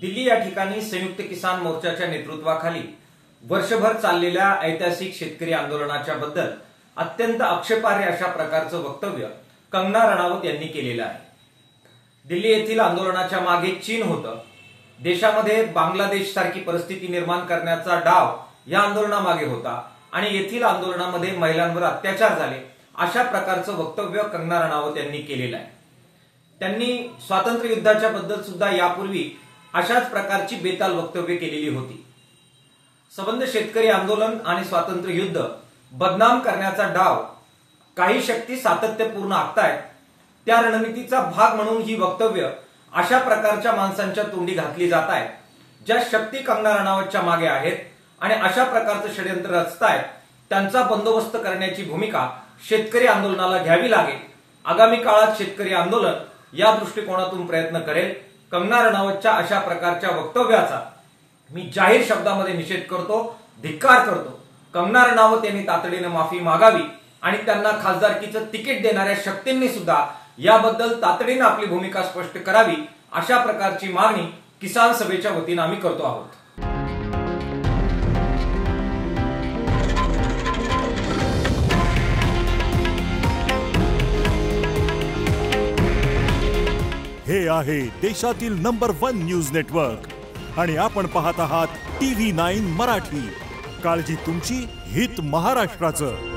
दिल्ली या ठिकाणी संयुक्त किसान मोर्चाच्या नेतृत्वाखाली वर्षभर चाललेल्या ऐतिहासिक शेतकरी आंदोलनाच्या बद्दल अत्यंत आक्षेपार्ह अशा प्रकारचं वक्तव्य कंगना रणावत यांनी केलेलं आहे। दिल्ली येथील आंदोलनाच्या मागे चीन होतं, देशामध्ये बांगलादेश सारखी परिस्थिती निर्माण करण्याचा डाव या आंदोलनामागे होता आणि येथील आंदोलनामध्ये महिलांवर अत्याचार झाले अशा प्रकारचं वक्तव्य कंगना रणावत यांनी केलेलं आहे। त्यांनी स्वातंत्र्य युद्धाच्या बद्दल सुद्धा यापूर्वी अशाच प्रकारची बेताल वक्तव्य केलेली होती। संबंध शेतकरी आंदोलन आणि स्वातंत्र्य युद्ध बदनाम करण्याचा डाव काही शक्ती सातत्यपूर्ण आखतायत, त्या रणनीतीचा भाग म्हणून ही वक्तव्य अशा प्रकारच्या माणसांच्या तोंडी घातली जात आहेत, ज्या शक्ती कंगना रणावतच्या मागे आहेत आणि अशा प्रकारचं षडयंत्र रचतायत। त्यांचा बंदोबस्त करण्याची भूमिका शेतकरी आंदोलनाला घ्यावी लागेल। आगामी काळात शेतकरी आंदोलन या दृष्टिकोनातून प्रयत्न करेल। कंगना रणावतच्या अशा प्रकारच्या वक्तव्याचा मी जाहीर शब्दामध्ये निषेध करतो, धिक्कार करतो। कंगना रणावत यांनी तातडीने माफी मागावी आणि त्यांना खासदारकीचं तिकीट देणाऱ्या शक्तींनी सुद्धा याबद्दल तातडीने आपली भूमिका स्पष्ट करावी, अशा प्रकारची मागणी किसान सभेच्या वतीने आम्ही करतो आहोत। हे आहे देशातील नंबर 1 न्यूज नेटवर्क आणि आपण पाहत आहात TV9 मराठी। काळजी तुमची, हित महाराष्ट्राचं।